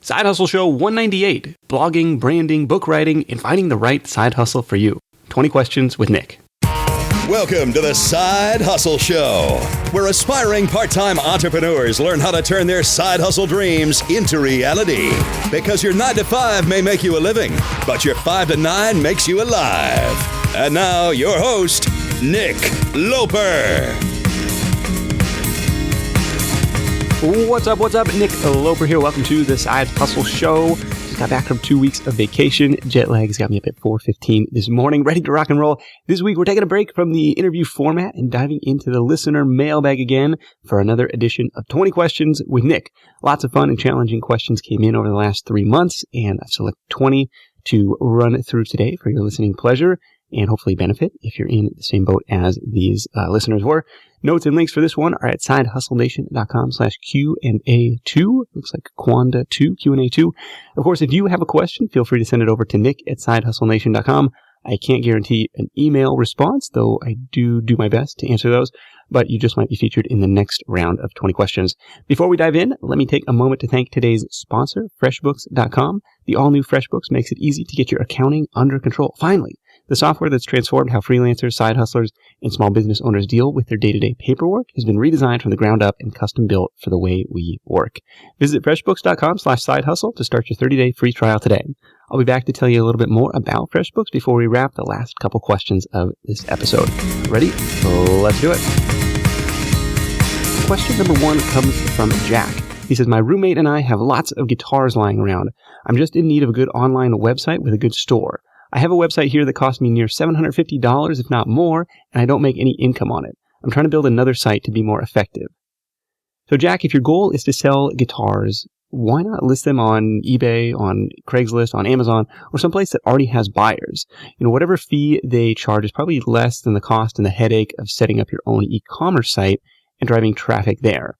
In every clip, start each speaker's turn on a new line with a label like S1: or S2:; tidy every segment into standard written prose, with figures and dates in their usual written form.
S1: Side Hustle Show 198, blogging, branding, book writing, and finding the right side hustle for you. 20 questions with Nick.
S2: Welcome to the Side Hustle Show, where aspiring part-time entrepreneurs learn how to turn their side hustle dreams into reality. Because your 9 to 5 may make you a living, but your 5 to 9 makes you alive. And now, your host, Nick Loper.
S1: What's up? Nick Loper here. Welcome to the Side Hustle Show. Just got back from 2 weeks of vacation. Jet lag's got me up at 4:15 this morning, ready to rock and roll. This week, we're taking a break from the interview format and diving into the listener mailbag again for another edition of 20 Questions with Nick. Lots of fun and challenging questions came in over the last 3 months, and I've selected 20 to run through today for your listening pleasure and hopefully benefit if you're in the same boat as these listeners were. Notes and links for this one are at sidehustlenation.com/Q&A2. Looks like Quanda2, Q&A2. Of course, if you have a question, feel free to send it over to nick@sidehustlenation.com. I can't guarantee an email response, though I do my best to answer those, but you just might be featured in the next round of 20 questions. Before we dive in, let me take a moment to thank today's sponsor, FreshBooks.com. The all-new FreshBooks makes it easy to get your accounting under control. Finally, the software that's transformed how freelancers, side hustlers, and small business owners deal with their day-to-day paperwork has been redesigned from the ground up and custom built for the way we work. Visit freshbooks.com/sidehustle to start your 30-day free trial today. I'll be back to tell you a little bit more about FreshBooks before we wrap the last couple questions of this episode. Ready? Let's do it. Question number 1 comes from Jack. He says, my roommate and I have lots of guitars lying around. I'm just in need of a good online website with a good store. I have a website here that cost me near $750, if not more, and I don't make any income on it. I'm trying to build another site to be more effective. So Jack, if your goal is to sell guitars, why not list them on eBay, on Craigslist, on Amazon, or someplace that already has buyers? Whatever fee they charge is probably less than the cost and the headache of setting up your own e-commerce site and driving traffic there.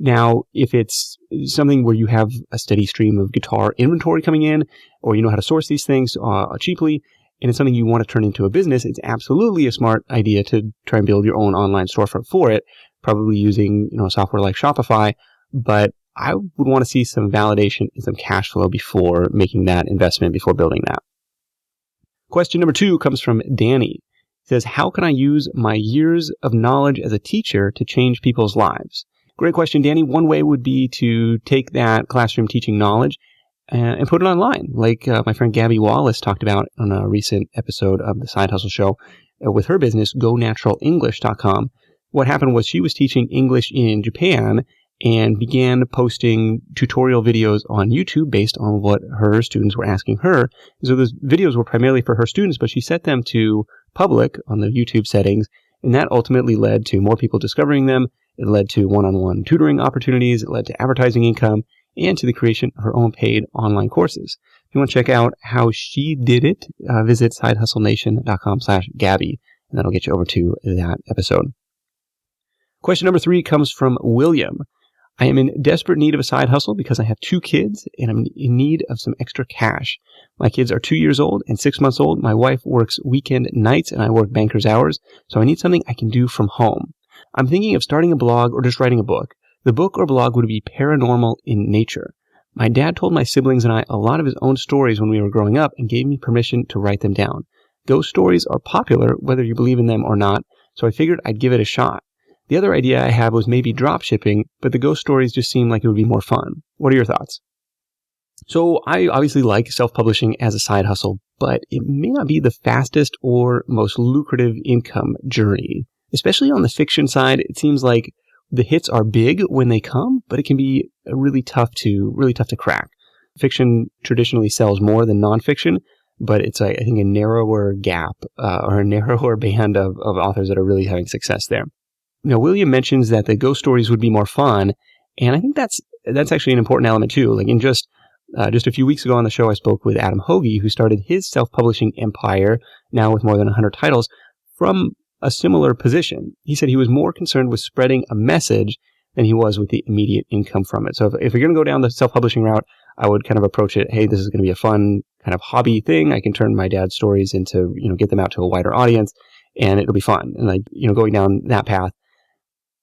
S1: Now, if it's something where you have a steady stream of guitar inventory coming in, or you know how to source these things cheaply, and it's something you want to turn into a business, it's absolutely a smart idea to try and build your own online storefront for it, probably using software like Shopify. But I would want to see some validation and some cash flow before making that investment, before building that. Question number 2 comes from Danny. He says, how can I use my years of knowledge as a teacher to change people's lives? Great question, Danny. One way would be to take that classroom teaching knowledge and put it online, like my friend Gabby Wallace talked about on a recent episode of the Side Hustle Show with her business, GoNaturalEnglish.com. What happened was she was teaching English in Japan and began posting tutorial videos on YouTube based on what her students were asking her. So those videos were primarily for her students, but she set them to public on the YouTube settings, and that ultimately led to more people discovering them. It led to one-on-one tutoring opportunities. It led to advertising income and to the creation of her own paid online courses. If you want to check out how she did it, visit sidehustlenation.com/Gabby, and that'll get you over to that episode. Question number 3 comes from William. I am in desperate need of a side hustle because I have 2 kids and I'm in need of some extra cash. My kids are 2 years old and 6 months old. My wife works weekend nights and I work banker's hours, so I need something I can do from home. I'm thinking of starting a blog or just writing a book. The book or blog would be paranormal in nature. My dad told my siblings and I a lot of his own stories when we were growing up and gave me permission to write them down. Ghost stories are popular, whether you believe in them or not, so I figured I'd give it a shot. The other idea I had was maybe dropshipping, but the ghost stories just seemed like it would be more fun. What are your thoughts? So I obviously like self-publishing as a side hustle, but it may not be the fastest or most lucrative income journey. Especially on the fiction side, it seems like the hits are big when they come, but it can be really tough to crack. Fiction traditionally sells more than nonfiction, but it's, I think, a narrower gap or a narrower band of authors that are really having success there. Now, William mentions that the ghost stories would be more fun, and I think that's actually an important element too. Like in just a few weeks ago on the show, I spoke with Adam Hoagie, who started his self-publishing empire, now with more than 100 titles, from a similar position. He said he was more concerned with spreading a message than he was with the immediate income from it. So if you're going to go down the self-publishing route, I would kind of approach it, hey, this is going to be a fun kind of hobby thing. I can turn my dad's stories into, get them out to a wider audience, and it'll be fun. And going down that path.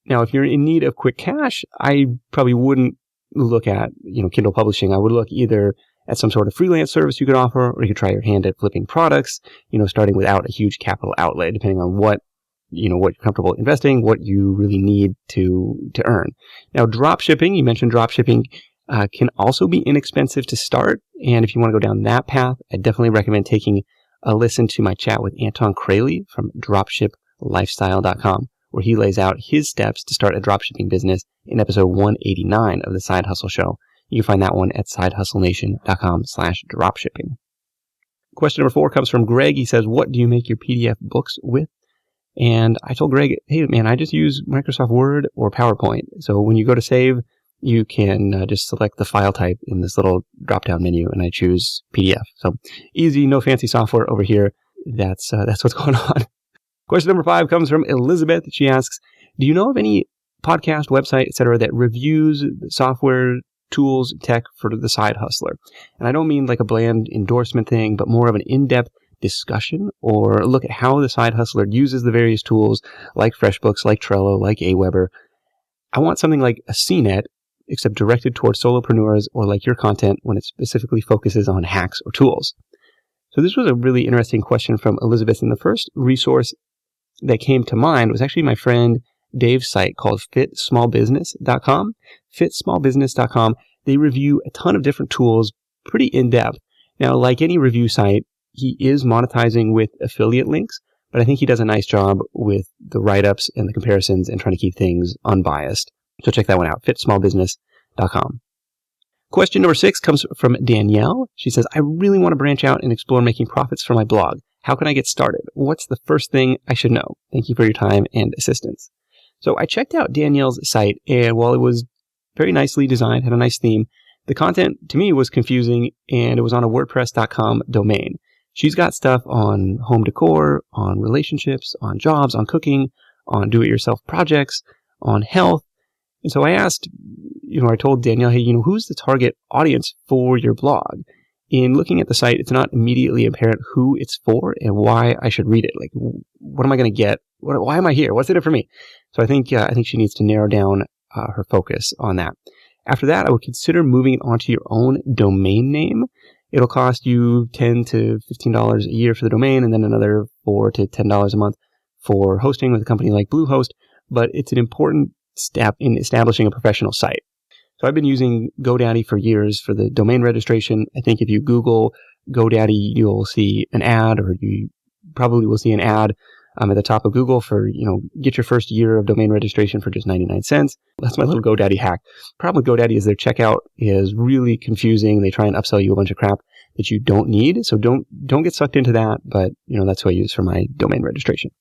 S1: Now, if you're in need of quick cash, I probably wouldn't look at, Kindle publishing, I would look either at some sort of freelance service you could offer, or you could try your hand at flipping products, starting without a huge capital outlay, depending on what you're comfortable investing, what you really need to earn. Now, dropshipping, you mentioned dropshipping, can also be inexpensive to start. And if you want to go down that path, I definitely recommend taking a listen to my chat with Anton Kraly from dropshiplifestyle.com, where he lays out his steps to start a dropshipping business in episode 189 of the Side Hustle Show. You can find that one at sidehustlenation.com/dropshipping. Question number 4 comes from Greg. He says, what do you make your PDF books with? And I told Greg, hey, man, I just use Microsoft Word or PowerPoint. So when you go to save, you can just select the file type in this little drop-down menu, and I choose PDF. So easy, no fancy software over here. That's what's going on. Question number 5 comes from Elizabeth. She asks, do you know of any podcast, website, etc., that reviews software, tools, tech for the side hustler? And I don't mean like a bland endorsement thing, but more of an in-depth discussion or look at how the side hustler uses the various tools like FreshBooks, like Trello, like Aweber. I want something like a CNET, except directed towards solopreneurs, or like your content when it specifically focuses on hacks or tools. So this was a really interesting question from Elizabeth. And the first resource that came to mind was actually my friend Dave's site called fitsmallbusiness.com. Fitsmallbusiness.com. They review a ton of different tools, pretty in-depth. Now, like any review site, he is monetizing with affiliate links, but I think he does a nice job with the write-ups and the comparisons and trying to keep things unbiased. So check that one out, fitsmallbusiness.com. Question number 6 comes from Danielle. She says, I really want to branch out and explore making profits from my blog. How can I get started? What's the first thing I should know? Thank you for your time and assistance. So I checked out Danielle's site, and while it was very nicely designed, had a nice theme, the content to me was confusing, and it was on a WordPress.com domain. She's got stuff on home decor, on relationships, on jobs, on cooking, on do-it-yourself projects, on health. And so I asked, I told Danielle, hey, who's the target audience for your blog? In looking at the site, it's not immediately apparent who it's for and why I should read it. Like, what am I going to get? Why am I here? What's in it for me? So I think she needs to narrow down her focus on that. After that, I would consider moving it onto your own domain name. It'll cost you $10 to $15 a year for the domain, and then another $4 to $10 a month for hosting with a company like Bluehost. But it's an important step in establishing a professional site. So I've been using GoDaddy for years for the domain registration. I think if you Google GoDaddy, you'll see an ad, or you probably will see an ad at the top of Google for, get your first year of domain registration for just 99 cents. That's my little GoDaddy hack. Problem with GoDaddy is their checkout is really confusing. They try and upsell you a bunch of crap that you don't need. So don't get sucked into that. But, that's what I use for my domain registration.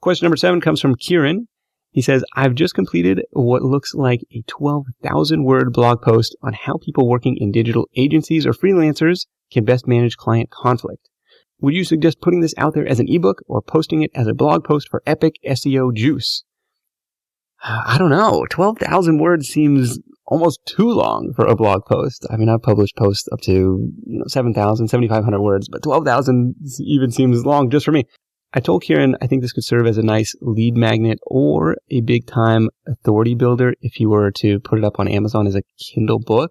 S1: Question number 7 comes from Kieran. He says, I've just completed what looks like a 12,000 word blog post on how people working in digital agencies or freelancers can best manage client conflict. Would you suggest putting this out there as an ebook or posting it as a blog post for epic SEO juice? I don't know. 12,000 words seems almost too long for a blog post. I mean, I've published posts up to 7,000, 7,500 words, but 12,000 even seems long just for me. I told Kieran I think this could serve as a nice lead magnet or a big-time authority builder if you were to put it up on Amazon as a Kindle book.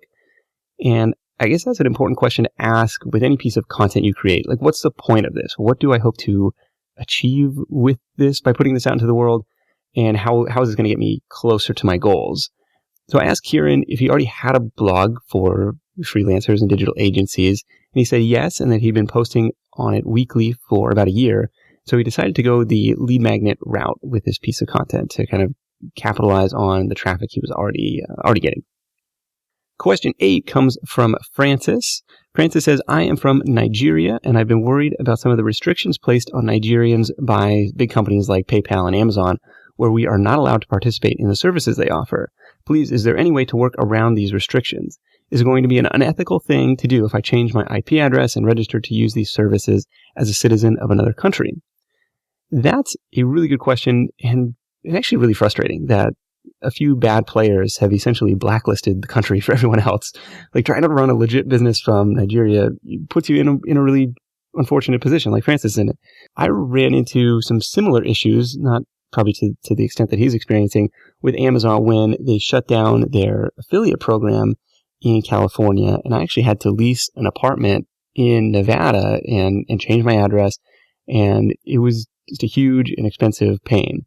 S1: And I guess that's an important question to ask with any piece of content you create. Like, what's the point of this? What do I hope to achieve with this by putting this out into the world? And how is this going to get me closer to my goals? So I asked Kieran if he already had a blog for freelancers and digital agencies. And he said yes, and that he'd been posting on it weekly for about a year. So he decided to go the lead magnet route with this piece of content to kind of capitalize on the traffic he was already getting. Question 8 comes from Francis. Francis says, I am from Nigeria, and I've been worried about some of the restrictions placed on Nigerians by big companies like PayPal and Amazon, where we are not allowed to participate in the services they offer. Please, is there any way to work around these restrictions? Is it going to be an unethical thing to do if I change my IP address and register to use these services as a citizen of another country? That's a really good question, and it's actually really frustrating that a few bad players have essentially blacklisted the country for everyone else. Like, trying to run a legit business from Nigeria puts you in a really unfortunate position, like Francis is in it. I ran into some similar issues, not probably to the extent that he's experiencing with Amazon when they shut down their affiliate program in California. And I actually had to lease an apartment in Nevada and change my address. And it was just a huge and expensive pain.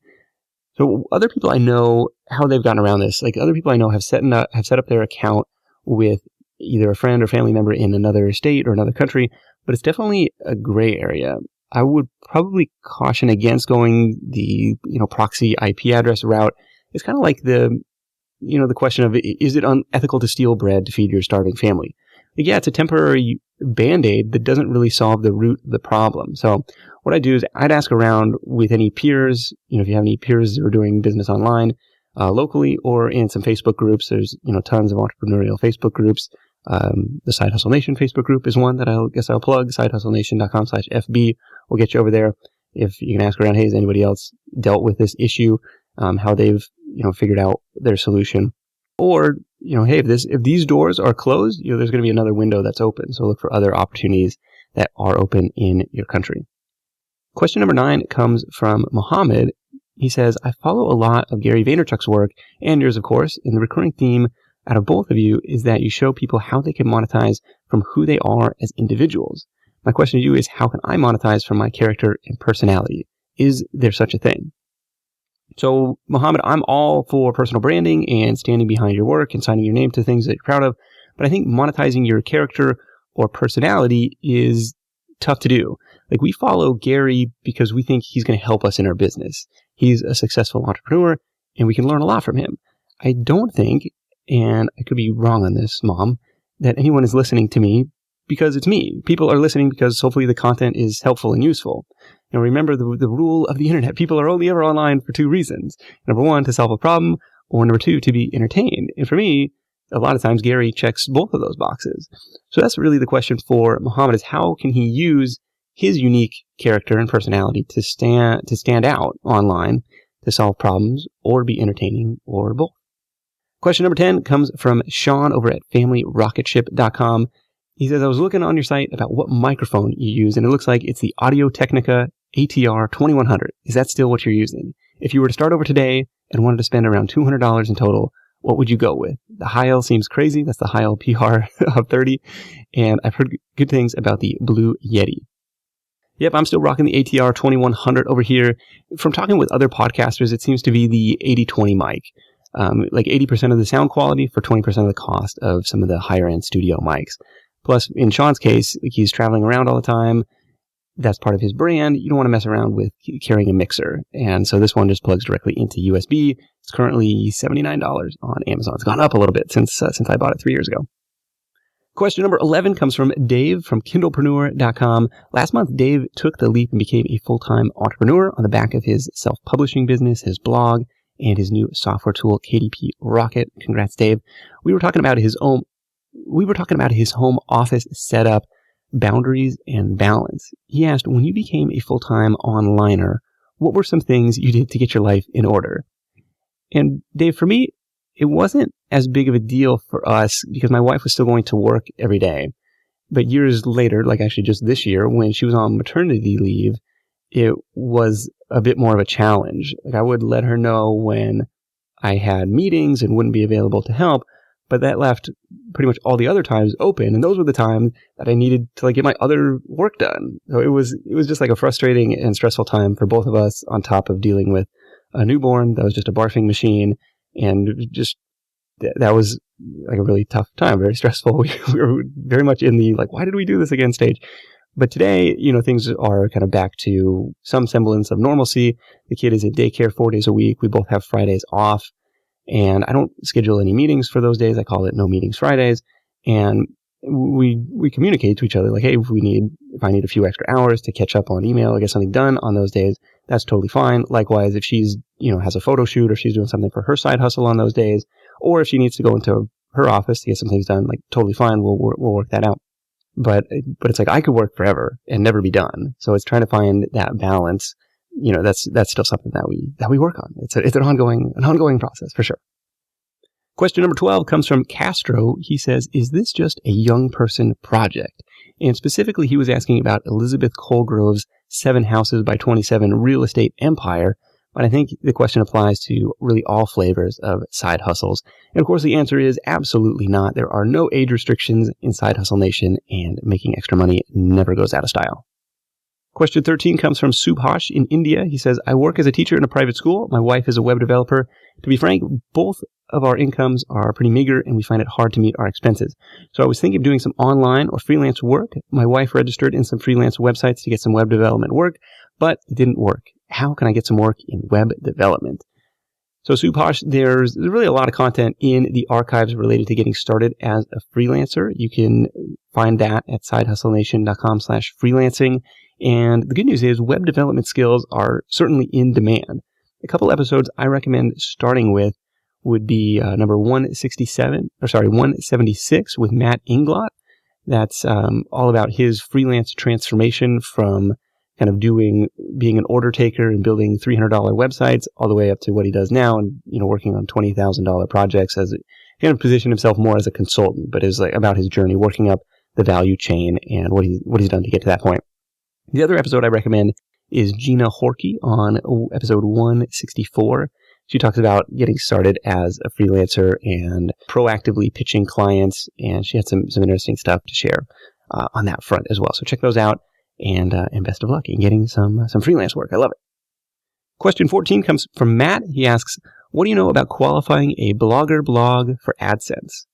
S1: So other people I know, how they've gotten around this, like other people I know have set up their account with either a friend or family member in another state or another country, but it's definitely a gray area. I would probably caution against going the, proxy IP address route. It's kind of like the question of, is it unethical to steal bread to feed your starving family? Like, yeah, it's a temporary Band-Aid that doesn't really solve the root of the problem. So what I do is I'd ask around with any peers, if you have any peers who are doing business online, locally or in some Facebook groups. There's, tons of entrepreneurial Facebook groups. The Side Hustle Nation Facebook group is one that I'll plug. SideHustleNation.com/FB will get you over there. If you can ask around, hey, has anybody else dealt with this issue? How they've, figured out their solution. Or, hey, if these doors are closed, there's going to be another window that's open. So look for other opportunities that are open in your country. Question number 9 comes from Mohammed. He says, I follow a lot of Gary Vaynerchuk's work and yours, of course, and the recurring theme out of both of you is that you show people how they can monetize from who they are as individuals. My question to you is, how can I monetize from my character and personality? Is there such a thing? So, Mohammed, I'm all for personal branding and standing behind your work and signing your name to things that you're proud of, but I think monetizing your character or personality is tough to do. Like, we follow Gary because we think he's going to help us in our business. He's a successful entrepreneur, and we can learn a lot from him. I don't think, and I could be wrong on this, Mom, that anyone is listening to me because it's me. People are listening because hopefully the content is helpful and useful. Now, remember the rule of the internet. People are only ever online for 2 reasons. Number 1, to solve a problem, or number 2, to be entertained. And for me, a lot of times Gary checks both of those boxes. So that's really the question for Mohammed, is how can he use his unique character and personality to stand out online, to solve problems, or be entertaining, or both. Question number 10 comes from Sean over at FamilyRocketShip.com. He says, I was looking on your site about what microphone you use, and it looks like it's the Audio-Technica ATR 2100. Is that still what you're using? If you were to start over today and wanted to spend around $200 in total, what would you go with? The Heil seems crazy. That's the Heil PR of 30. And I've heard good things about the Blue Yeti. Yep, I'm still rocking the ATR 2100 over here. From talking with other podcasters, it seems to be the 80-20 mic. Like 80% of the sound quality for 20% of the cost of some of the higher-end studio mics. Plus, in Sean's case, he's traveling around all the time. That's part of his brand. You don't want to mess around with carrying a mixer. And so this one just plugs directly into USB. It's currently $79 on Amazon. It's gone up a little bit since I bought it 3 years ago. Question number 11 comes from Dave from KindlePreneur.com. Last month, Dave took the leap and became a full-time entrepreneur on the back of his self-publishing business, his blog, and his new software tool, KDP Rocket. Congrats, Dave. We were talking about his home office setup, boundaries, and balance. He asked, when you became a full-time onliner, what were some things you did to get your life in order? And Dave, for me, it wasn't as big of a deal for us because my wife was still going to work every day. But years later, like actually just this year, when she was on maternity leave, it was a bit more of a challenge. Like, I would let her know when I had meetings and wouldn't be available to help, but that left pretty much all the other times open. And those were the times that I needed to get my other work done. So it was just like a frustrating and stressful time for both of us, on top of dealing with a newborn that was just a barfing machine. And just, that was like a really tough time, very stressful. We were very much in the, why did we do this again stage? But today, things are kind of back to some semblance of normalcy. The kid is in daycare 4 days a week. We both have Fridays off. And I don't schedule any meetings for those days. I call it No Meetings Fridays. And we communicate to each other, hey, if I need a few extra hours to catch up on email or get something done on those days, that's totally fine. Likewise, if she's, has a photo shoot or she's doing something for her side hustle on those days, or if she needs to go into her office to get some things done, totally fine. We'll work that out. But it's I could work forever and never be done. So it's trying to find that balance. That's still something that we work on. It's an ongoing process for sure. Question number 12 comes from Castro. He says, is this just a young person project? And specifically, he was asking about Elizabeth Colgrove's 7 houses by 27 real estate empire, But I think the question applies to really all flavors of side hustles. And of course, the answer is absolutely not. There are no age restrictions in Side Hustle Nation, and making extra money never goes out of style. Question 13 comes from Subhash in India. He says, I work as a teacher in a private school. My wife is a web developer. To be frank, both of our incomes are pretty meager, and we find it hard to meet our expenses. So I was thinking of doing some online or freelance work. My wife registered in some freelance websites to get some web development work, but it didn't work. How can I get some work in web development? So Subhash, there's really a lot of content in the archives related to getting started as a freelancer. You can find that at sidehustlenation.com/freelancing. And the good news is web development skills are certainly in demand. A couple episodes I recommend starting with would be number 176 with Matt Inglot. That's all about his freelance transformation from kind of being an order taker and building $300 websites all the way up to what he does now, and working on $20,000 projects as kind of position himself more as a consultant, but is about his journey working up the value chain and what he's done to get to that point. The other episode I recommend is Gina Horkey on episode 164. She talks about getting started as a freelancer and proactively pitching clients, and she had some interesting stuff to share on that front as well. So check those out, and best of luck in getting some freelance work. I love it. Question 14 comes from Matt. He asks, what do you know about qualifying a Blogger blog for AdSense?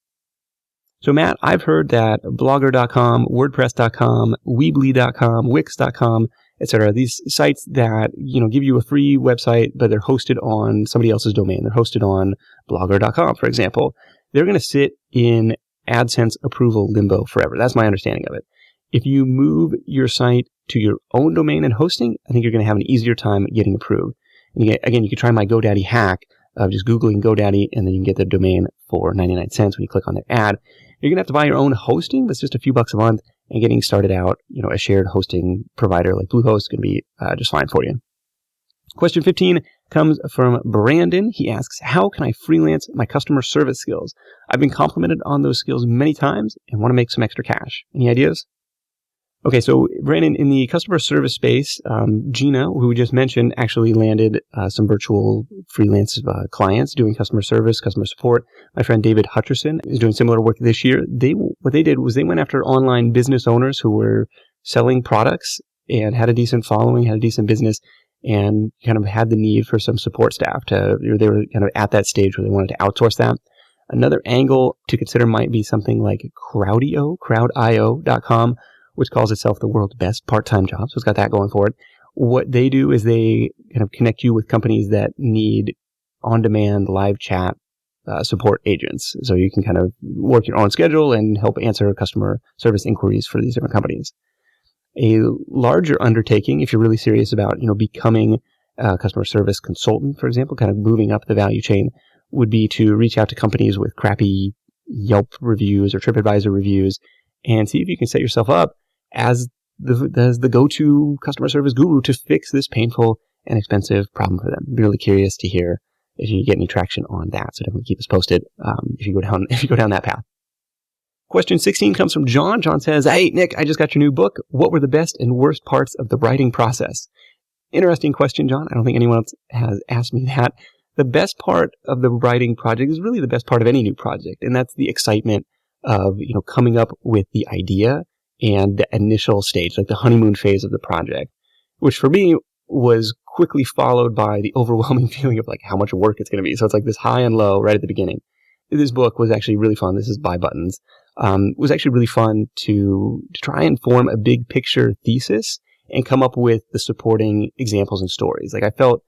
S1: So Matt, I've heard that Blogger.com, WordPress.com, Weebly.com, Wix.com, etc. These sites that, give you a free website, but they're hosted on somebody else's domain. They're hosted on Blogger.com, for example. They're going to sit in AdSense approval limbo forever. That's my understanding of it. If you move your site to your own domain and hosting, I think you're going to have an easier time getting approved. And you can try my GoDaddy hack of just Googling GoDaddy, and then you can get the domain for 99 cents when you click on their ad. You're going to have to buy your own hosting. That's just a few bucks a month. And getting started out, a shared hosting provider like Bluehost is going to be just fine for you. Question 15 comes from Brandon. He asks, how can I freelance my customer service skills? I've been complimented on those skills many times and want to make some extra cash. Any ideas? Okay, so Brandon, in the customer service space, Gina, who we just mentioned, actually landed some virtual freelance clients doing customer service, customer support. My friend David Hutcherson is doing similar work this year. What they did was they went after online business owners who were selling products and had a decent following, had a decent business, and kind of had the need for some support staff. They were kind of at that stage where they wanted to outsource that. Another angle to consider might be something like crowdio.com, which calls itself the world's best part-time job. So it's got that going for it. What they do is they kind of connect you with companies that need on-demand live chat support agents. So you can kind of work your own schedule and help answer customer service inquiries for these different companies. A larger undertaking, if you're really serious about, becoming a customer service consultant, for example, kind of moving up the value chain, would be to reach out to companies with crappy Yelp reviews or TripAdvisor reviews and see if you can set yourself up as the go-to customer service guru to fix this painful and expensive problem for them. I'm really curious to hear if you get any traction on that. So definitely keep us posted if you go down that path. Question 16 comes from John. John says, hey, Nick, I just got your new book. What were the best and worst parts of the writing process? Interesting question, John. I don't think anyone else has asked me that. The best part of the writing project is really the best part of any new project, and that's the excitement of, coming up with the idea and the initial stage, like the honeymoon phase of the project, which for me was quickly followed by the overwhelming feeling of how much work it's going to be. So it's like this high and low right at the beginning. This book was actually really fun. This is Buy Buttons. It was actually really fun to try and form a big picture thesis and come up with the supporting examples and stories. I felt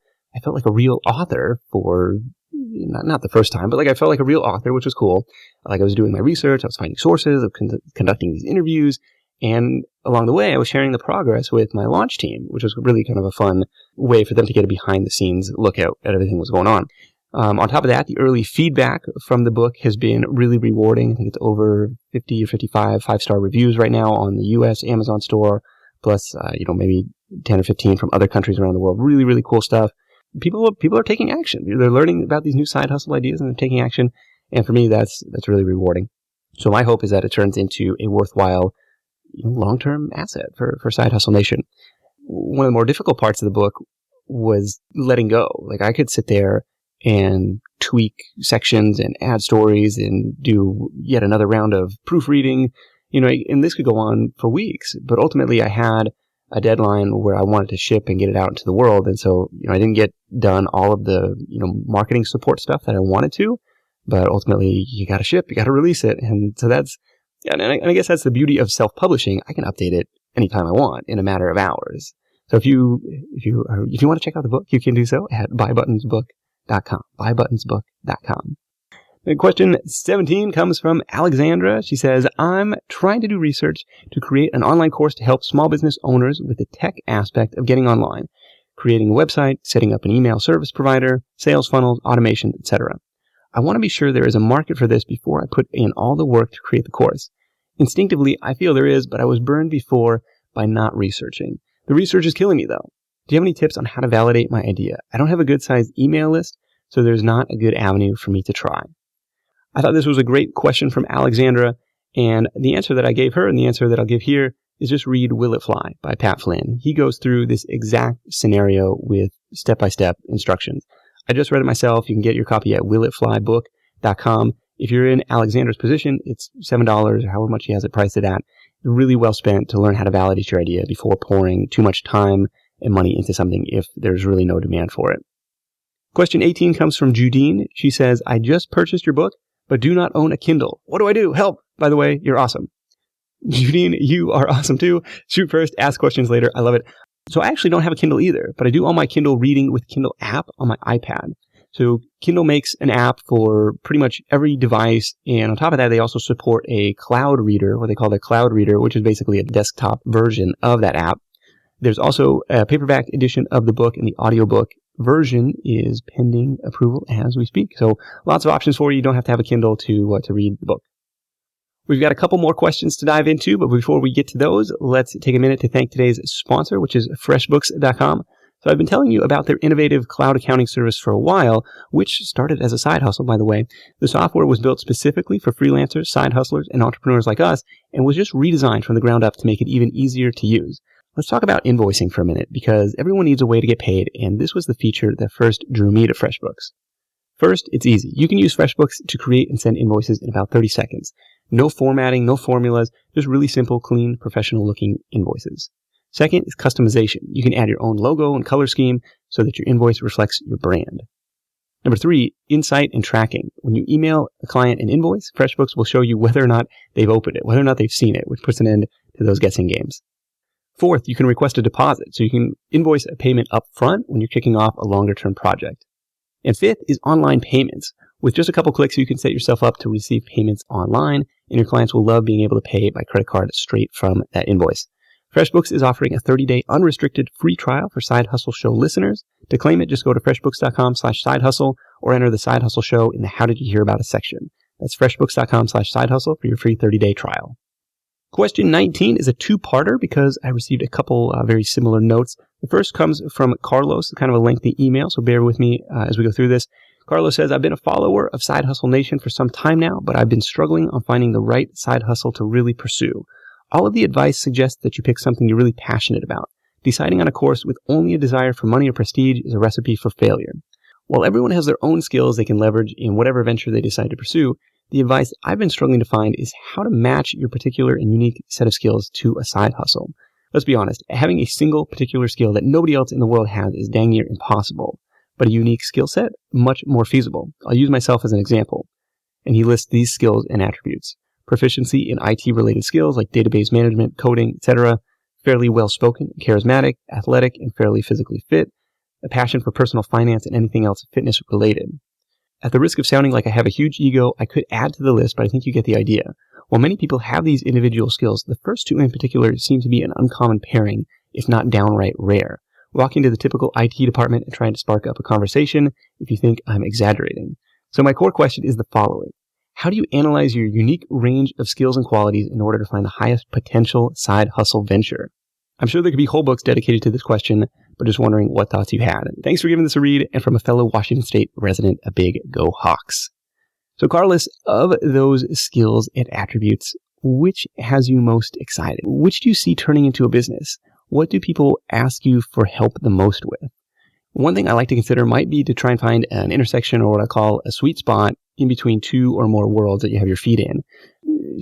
S1: like a real author for not the first time, but I felt like a real author, which was cool. I was doing my research, I was finding sources, I was conducting these interviews, and along the way, I was sharing the progress with my launch team, which was really kind of a fun way for them to get a behind-the-scenes look at everything that was going on. On top of that, the early feedback from the book has been really rewarding. I think it's over 50 or 55 five-star reviews right now on the U.S. Amazon store, plus maybe 10 or 15 from other countries around the world. Really, really cool stuff. People are taking action. They're learning about these new side hustle ideas and they're taking action. And for me, that's really rewarding. So my hope is that it turns into a worthwhile, long-term asset for Side Hustle Nation. One of the more difficult parts of the book was letting go. Like I could sit there and tweak sections and add stories and do yet another round of proofreading, and this could go on for weeks. But ultimately I had a deadline where I wanted to ship and get it out into the world. And so, I didn't get done all of the, marketing support stuff that I wanted to, but ultimately you got to ship, you got to release it. And so and I guess that's the beauty of self-publishing. I can update it anytime I want in a matter of hours. So if you want to check out the book, you can do so at buybuttonsbook.com, buybuttonsbook.com. Question 17 comes from Alexandra. She says, I'm trying to do research to create an online course to help small business owners with the tech aspect of getting online, creating a website, setting up an email service provider, sales funnels, automation, etc. I want to be sure there is a market for this before I put in all the work to create the course. Instinctively, I feel there is, but I was burned before by not researching. The research is killing me, though. Do you have any tips on how to validate my idea? I don't have a good-sized email list, so there's not a good avenue for me to try. I thought this was a great question from Alexandra, and the answer that I gave her and the answer that I'll give here is just read Will It Fly by Pat Flynn. He goes through this exact scenario with step-by-step instructions. I just read it myself. You can get your copy at willitflybook.com. If you're in Alexandra's position, it's $7 or however much he has it priced it at. Really well spent to learn how to validate your idea before pouring too much time and money into something if there's really no demand for it. Question 18 comes from Judean. She says, I just purchased your book, but do not own a Kindle. What do I do? Help! By the way, you're awesome. Judean, you are awesome too. Shoot first, ask questions later. I love it. So I actually don't have a Kindle either, but I do all my Kindle reading with Kindle app on my iPad. So Kindle makes an app for pretty much every device. And on top of that, they also support a cloud reader, what they call their cloud reader, which is basically a desktop version of that app. There's also a paperback edition of the book, and the audiobook version is pending approval as we speak. So lots of options for you. You don't have to have a Kindle to read the book. We've got a couple more questions to dive into, but before we get to those, let's take a minute to thank today's sponsor, which is freshbooks.com. So I've been telling you about their innovative cloud accounting service for a while, which started as a side hustle, by the way. The software was built specifically for freelancers, side hustlers, and entrepreneurs like us, and was just redesigned from the ground up to make it even easier to use. Let's talk about invoicing for a minute, because everyone needs a way to get paid, and this was the feature that first drew me to FreshBooks. First, it's easy. You can use FreshBooks to create and send invoices in about 30 seconds. No formatting, no formulas, just really simple, clean, professional-looking invoices. Second is customization. You can add your own logo and color scheme so that your invoice reflects your brand. Number 3, insight and tracking. When you email a client an invoice, FreshBooks will show you whether or not they've opened it, whether or not they've seen it, which puts an end to those guessing games. Fourth, you can request a deposit, so you can invoice a payment up front when you're kicking off a longer-term project. And fifth is online payments. With just a couple clicks, you can set yourself up to receive payments online, and your clients will love being able to pay by credit card straight from that invoice. FreshBooks is offering a 30-day unrestricted free trial for Side Hustle Show listeners. To claim it, just go to freshbooks.com/sidehustle or enter the Side Hustle Show in the How Did You Hear About Us section. That's freshbooks.com/sidehustle for your free 30-day trial. Question 19 is a two-parter because I received a couple very similar notes. The first comes from Carlos, kind of a lengthy email, so bear with me as we go through this. Carlos says, I've been a follower of Side Hustle Nation for some time now, but I've been struggling on finding the right side hustle to really pursue. All of the advice suggests that you pick something you're really passionate about. Deciding on a course with only a desire for money or prestige is a recipe for failure. While everyone has their own skills they can leverage in whatever venture they decide to pursue, the advice I've been struggling to find is how to match your particular and unique set of skills to a side hustle. Let's be honest, having a single particular skill that nobody else in the world has is dang near impossible, but a unique skill set, much more feasible. I'll use myself as an example. And he lists these skills and attributes. Proficiency in IT-related skills like database management, coding, etc., fairly well-spoken, charismatic, athletic, and fairly physically fit, a passion for personal finance and anything else fitness-related. At the risk of sounding like I have a huge ego, I could add to the list, but I think you get the idea. While many people have these individual skills, the first two in particular seem to be an uncommon pairing, if not downright rare. Walk into the typical IT department and trying to spark up a conversation if you think I'm exaggerating. So my core question is the following. How do you analyze your unique range of skills and qualities in order to find the highest potential side hustle venture? I'm sure there could be whole books dedicated to this question, but just wondering what thoughts you had. Thanks for giving this a read, and from a fellow Washington State resident, a big go Hawks. So Carlos, of those skills and attributes, which has you most excited? Which do you see turning into a business? What do people ask you for help the most with? One thing I like to consider might be to try and find an intersection, or what I call a sweet spot, in between two or more worlds that you have your feet in.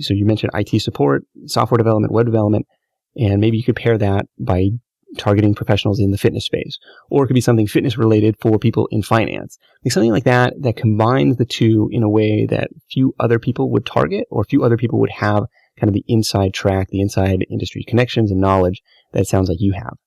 S1: So you mentioned IT support, software development, web development, and maybe you could pair that by targeting professionals in the fitness space. Or it could be something fitness related for people in finance. Like something like that combines the two in a way that few other people would target, or few other people would have kind of the inside track, the inside industry connections and knowledge that it sounds like you have.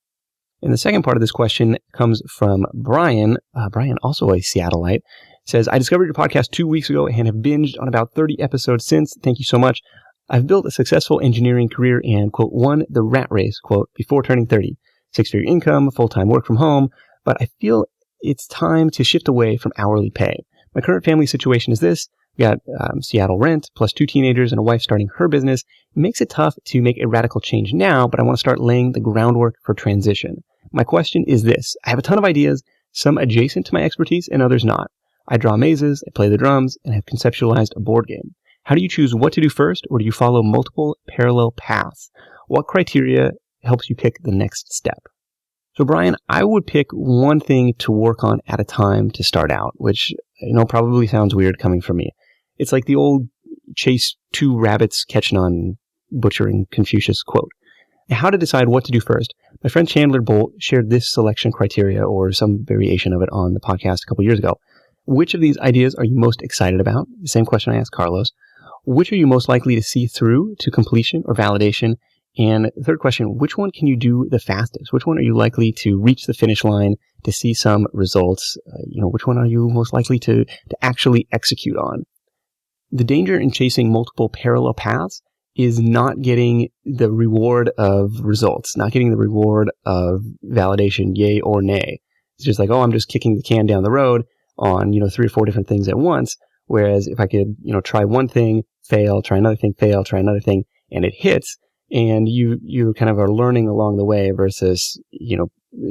S1: And the second part of this question comes from Brian. Brian, also a Seattleite, says, I discovered your podcast 2 weeks ago and have binged on about 30 episodes since. Thank you so much. I've built a successful engineering career and, quote, won the rat race, quote, before turning 30. 6-figure income, full-time work from home, but I feel it's time to shift away from hourly pay. My current family situation is this. We got Seattle rent, plus 2 teenagers and a wife starting her business. It makes it tough to make a radical change now, but I want to start laying the groundwork for transition. My question is this. I have a ton of ideas, some adjacent to my expertise and others not. I draw mazes, I play the drums, and have conceptualized a board game. How do you choose what to do first, or do you follow multiple parallel paths? What criteria helps you pick the next step? So Brian, I would pick one thing to work on at a time to start out, which probably sounds weird coming from me. It's like the old chase 2 rabbits catch none, butchering Confucius quote. How to decide what to do first. My friend Chandler Bolt shared this selection criteria, or some variation of it, on the podcast a couple years ago. Which of these ideas are you most excited about? The same question I asked Carlos. Which are you most likely to see through to completion or validation? And the third question, which one can you do the fastest? Which one are you likely to reach the finish line to see some results? Which one are you most likely to actually execute on? The danger in chasing multiple parallel paths is not getting the reward of results, not getting the reward of validation, yay or nay. It's just like, I'm just kicking the can down the road on, 3 or 4 different things at once. Whereas if I could, try one thing, fail, try another thing, fail, try another thing, and it hits, and you kind of are learning along the way versus,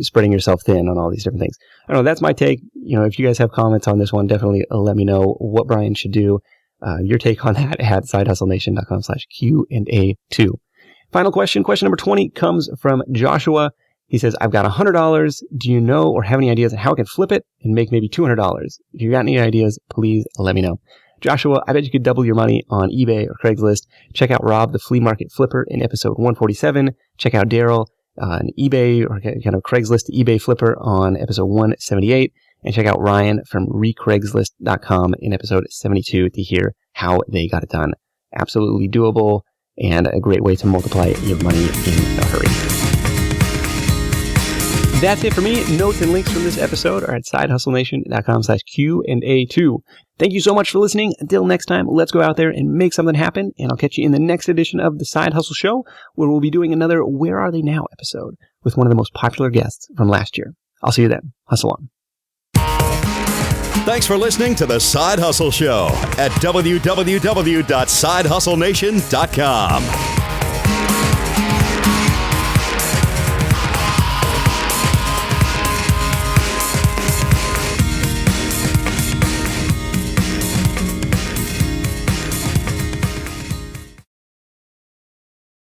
S1: spreading yourself thin on all these different things. I don't know, that's my take. If you guys have comments on this one, definitely let me know what Brian should do. Your take on that at sidehustlenation.com/Q&A2. Final question number 20 comes from Joshua. He says, I've got $100. Do you know or have any ideas on how I can flip it and make maybe $200? If you got any ideas, please let me know. Joshua, I bet you could double your money on eBay or Craigslist. Check out Rob, the flea market flipper, in episode 147. Check out Daryl, an eBay or kind of Craigslist eBay flipper, on episode 178. And check out Ryan from recraigslist.com in episode 72 to hear how they got it done. Absolutely doable and a great way to multiply your money in a hurry. That's it for me. Notes and links from this episode are at sidehustlenation.com/Q&A2. Thank you so much for listening. Until next time, let's go out there and make something happen. And I'll catch you in the next edition of the Side Hustle Show, where we'll be doing another Where Are They Now episode with one of the most popular guests from last year. I'll see you then. Hustle on.
S2: Thanks for listening to the Side Hustle Show at www.sidehustlenation.com.